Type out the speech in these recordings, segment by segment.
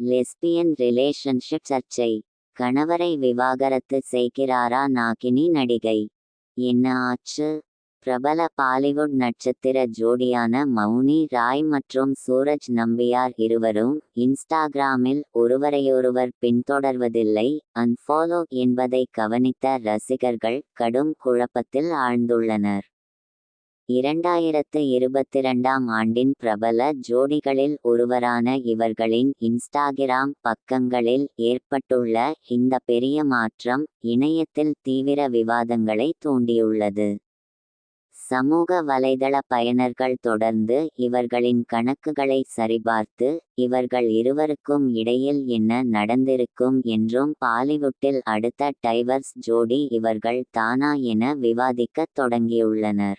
Lesbian relationship சர்ச்சை. கணவரை விவாகரத்து செய்கிறாரா நாகினி நடிகை? என்ன ஆச்சு? பிரபல பாலிவுட் நட்சத்திர ஜோடியான மௌனி ராய் மற்றும் சூரஜ் நம்பியார் இருவரும் இன்ஸ்டாகிராமில் ஒருவரையொருவர் பின்தொடர்வதில்லை அன்ஃபாலோ என்பதை கவனித்த ரசிகர்கள் கடும் குழப்பத்தில் ஆழ்ந்துள்ளனர். 2022ஆம் ஆண்டின் பிரபல ஜோடிகளில் ஒருவரான இவர்களின் இன்ஸ்டாகிராம் பக்கங்களில் ஏற்பட்டுள்ள இந்த பெரிய மாற்றம் இணையத்தில் தீவிர விவாதங்களை தூண்டியுள்ளது. சமூக வலைதள பயனர்கள் தொடர்ந்து இவர்களின் கணக்குகளை சரிபார்த்து இவர்கள் இருவருக்கும் இடையில் என்ன நடந்திருக்கும் என்றும் பாலிவுட்டில் அடுத்த டைவர்ஸ் ஜோடி இவர்கள் தானா என விவாதிக்கத் தொடங்கியுள்ளனர்.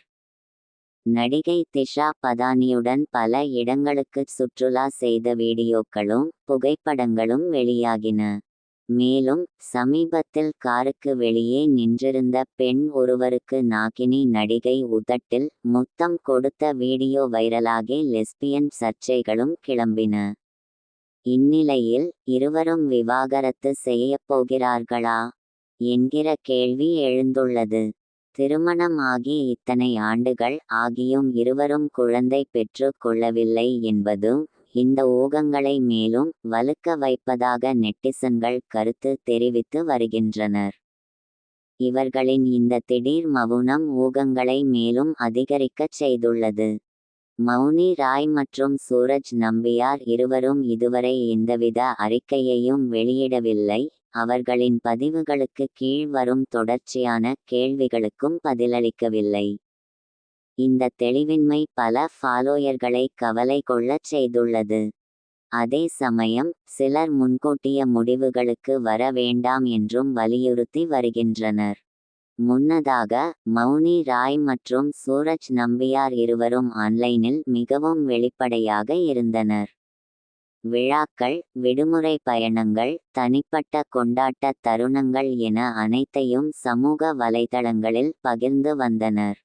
நடிகை திஷா பதானியுடன் பல இடங்களுக்கு சுற்றுலா செய்த வீடியோக்களும் புகைப்படங்களும் வெளியாகின. மேலும் சமீபத்தில் காருக்கு வெளியே நின்றிருந்த பெண் ஒருவருக்கு நாகினி நடிகை உதட்டில் முத்தம் கொடுத்த வீடியோ வைரலாகி லெஸ்பியன் சர்ச்சைகளும் கிளம்பின. இந்நிலையில் இருவரும் விவாகரத்து செய்யப்போகிறார்களா என்கிற கேள்வி எழுந்துள்ளது. திருமணம் ஆகி இத்தனை ஆண்டுகள் ஆகியும் இருவரும் குழந்தை பெற்று கொள்ளவில்லை என்பதும் இந்த ஊகங்களை மேலும் வலுக்க வைப்பதாக நெட்டிசன்கள் கருத்து தெரிவித்து வருகின்றனர். இவர்களின் இந்த திடீர் மவுனம் ஊகங்களை மேலும் அதிகரிக்கச் செய்துள்ளது. மௌனி ராய் மற்றும் சூரஜ் நம்பியார் இருவரும் இதுவரை எந்தவித அறிக்கையையும் வெளியிடவில்லை. அவர்களின் பதிவுகளுக்கு கீழ் வரும் தொடர்ச்சியான கேள்விகளுக்கும் பதிலளிக்கவில்லை. இந்த தெளிவின்மை பல ஃபாலோயர்களை கவலை கொள்ளச் செய்துள்ளது. அதே சமயம் சிலர் முன்கூட்டிய முடிவுகளுக்கு வர வேண்டாம் என்றும் வலியுறுத்தி வருகின்றனர். முன்னதாக மௌனி ராய் மற்றும் சூரஜ் நம்பியார் இருவரும் ஆன்லைனில் மிகவும் வெளிப்படையாக இருந்தனர். விழாக்கள், விடுமுறை பயணங்கள், தனிப்பட்ட கொண்டாட்ட தருணங்கள் என அனைத்தையும் சமூக வலைதளங்களில் பகிர்ந்து வந்தனர்.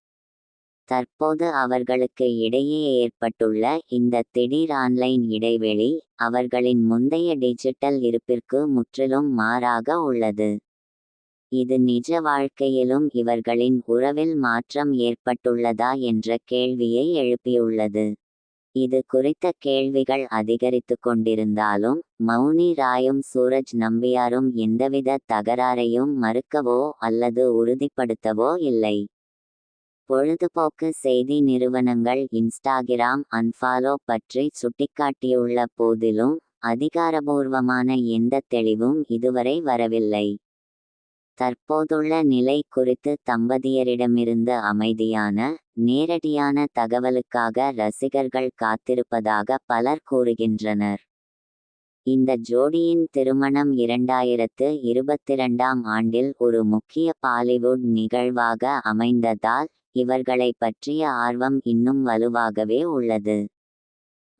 தற்போது அவர்களுக்கு இடையே ஏற்பட்டுள்ள இந்த திடீர் ஆன்லைன் இடைவெளி அவர்களின் முந்தைய டிஜிட்டல் இருப்பிற்கு முற்றிலும் மாறாக உள்ளது. இது நிஜ வாழ்க்கையிலும் இவர்களின் உறவில் மாற்றம் ஏற்பட்டுள்ளதா என்ற கேள்வியை எழுப்பியுள்ளது. இது குறித்த கேள்விகள் அதிகரித்து கொண்டிருந்தாலும் மௌனி ராயும் சூரஜ் நம்பியாரும் எந்தவித தகராறையும் மறுக்கவோ அல்லது உறுதிப்படுத்தவோ இல்லை. பொழுதுபோக்கு செய்தி நிறுவனங்கள் இன்ஸ்டாகிராம் அன்ஃபாலோ பற்றி சுட்டிக்காட்டியுள்ள போதிலும் அதிகாரபூர்வமான எந்த தெளிவும் இதுவரை வரவில்லை. தற்போதுள்ள நிலை குறித்து தம்பதியரிடமிருந்து அமைதியான, நேரடியான தகவலுக்காக ரசிகர்கள் காத்திருப்பதாக பலர் கூறுகின்றனர். இந்த ஜோடியின் திருமணம் 2022ஆம் ஆண்டில் ஒரு முக்கிய பாலிவுட் நிகழ்வாக அமைந்ததால் இவர்களை பற்றிய ஆர்வம் இன்னும் வலுவாகவே உள்ளது.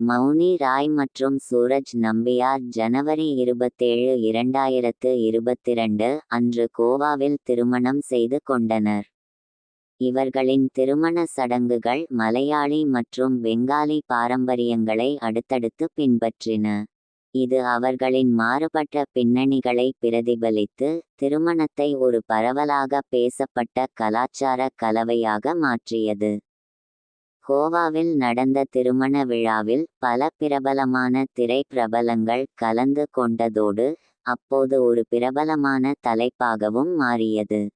மௌனி ராய் மற்றும் சூரஜ் நம்பியார் ஜனவரி 27, 2022 அன்று கோவாவில் திருமணம் செய்து கொண்டனர். இவர்களின் திருமண சடங்குகள் மலையாளி மற்றும் பெங்காலி பாரம்பரியங்களை அடுத்தடுத்து பின்பற்றின. இது அவர்களின் மாறுபட்ட பின்னணிகளை பிரதிபலித்து திருமணத்தை ஒரு பரவலாக பேசப்பட்ட கலாச்சார கலவையாக மாற்றியது. கோவாவில் நடந்த திருமண விழாவில் பல பிரபலமான திரை பிரபலங்கள் கலந்து கொண்டதோடு அப்போது ஒரு பிரபலமான தலைப்பாகவும் மாறியது.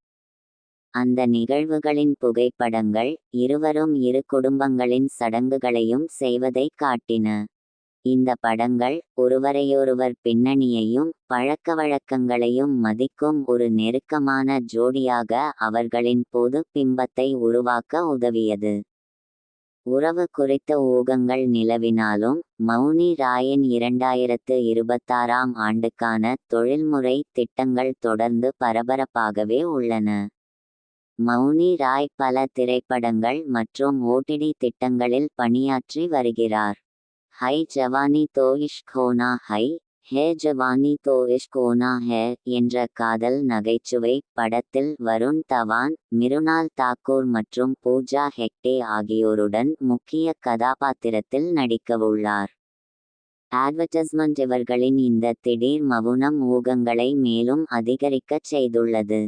அந்த நிகழ்வுகளின் புகைப்படங்கள் இருவரும் இரு குடும்பங்களின் சடங்குகளையும் செய்வதை காட்டின. இந்த படங்கள் ஒருவரையொருவர் பின்னணியையும் பழக்கவழக்கங்களையும் மதிக்கும் ஒரு நெருக்கமான ஜோடியாக அவர்களின் பொது பிம்பத்தை உருவாக்க உதவியது. உறவு குறித்த ஊகங்கள் நிலவினாலும் மௌனி ராயின் 2026ஆம் ஆண்டுக்கான தொழில்முறை திட்டங்கள் தொடர்ந்து பரபரப்பாகவே உள்ளன. மௌனி ராய் பல திரைப்படங்கள் மற்றும் ஓடிடி திட்டங்களில் பணியாற்றி வருகிறார். ஹை ஜவானி தோ இஷ்க் ஹோனா ஹை, ஹே ஜவானி தோ இஷ்க் ஹோனா ஹே என்ற காதல் நகைச்சுவை படத்தில் வருண் தவான், மிருனால் தாக்கூர் மற்றும் பூஜா ஹெக்டே ஆகியோருடன் முக்கிய கதாபாத்திரத்தில் நடிக்கவுள்ளார். அட்வர்டைஸ்மெண்ட் இவர்களின் இந்த திடீர் மவுனம் ஊகங்களை மேலும் அதிகரிக்கச் செய்துள்ளது.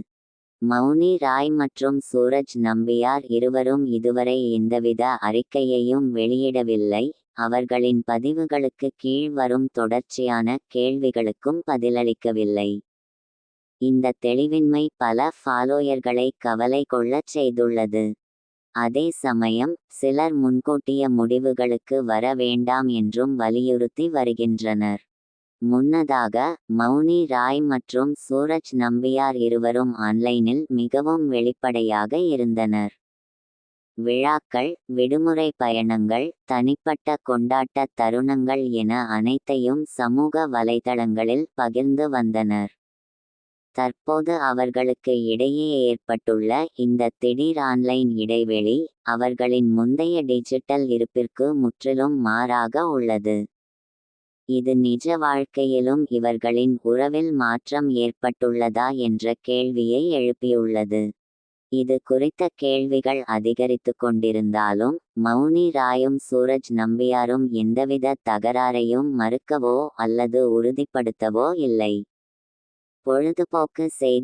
மௌனி ராய் மற்றும் சூரஜ் நம்பியார் இருவரும் இதுவரை எந்தவித அறிக்கையையும் வெளியிடவில்லை. அவர்களின் பதிவுகளுக்கு கீழ் வரும் தொடர்ச்சியான கேள்விகளுக்கும் பதிலளிக்கவில்லை. இந்த தெளிவின்மை பல ஃபாலோயர்களை கவலை கொள்ளச் செய்துள்ளது. அதே சமயம் சிலர் முன்கூட்டிய முடிவுகளுக்கு வர வேண்டாம் என்றும் வலியுறுத்தி வருகின்றனர். முன்னதாக மௌனி ராய் மற்றும் சூரஜ் நம்பியார் இருவரும் ஆன்லைனில் மிகவும் வெளிப்படையாக இருந்தனர். விழாக்கள், விடுமுறை பயணங்கள், தனிப்பட்ட கொண்டாட்ட தருணங்கள் என அனைத்தையும் சமூக வலைதளங்களில் பகிர்ந்து வந்தனர். தற்போது அவர்களுக்கு இடையே ஏற்பட்டுள்ள இந்த திடீர் ஆன்லைன் இடைவெளி அவர்களின் முந்தைய டிஜிட்டல் இருப்பிற்கு முற்றிலும் மாறாக உள்ளது. இது நிஜ வாழ்க்கையிலும் இவர்களின் உறவில் மாற்றம் ஏற்பட்டுள்ளதா என்ற கேள்வியை எழுப்பியுள்ளது. இது குறித்த கேள்விகள் அதிகரித்து கொண்டிருந்தாலும் மௌனி ராயும் சூரஜ் நம்பியாரும் எந்தவித தகராறையும் மறுக்கவோ அல்லது உறுதிப்படுத்தவோ இல்லை. பொழுதுபோக்கு செய்தி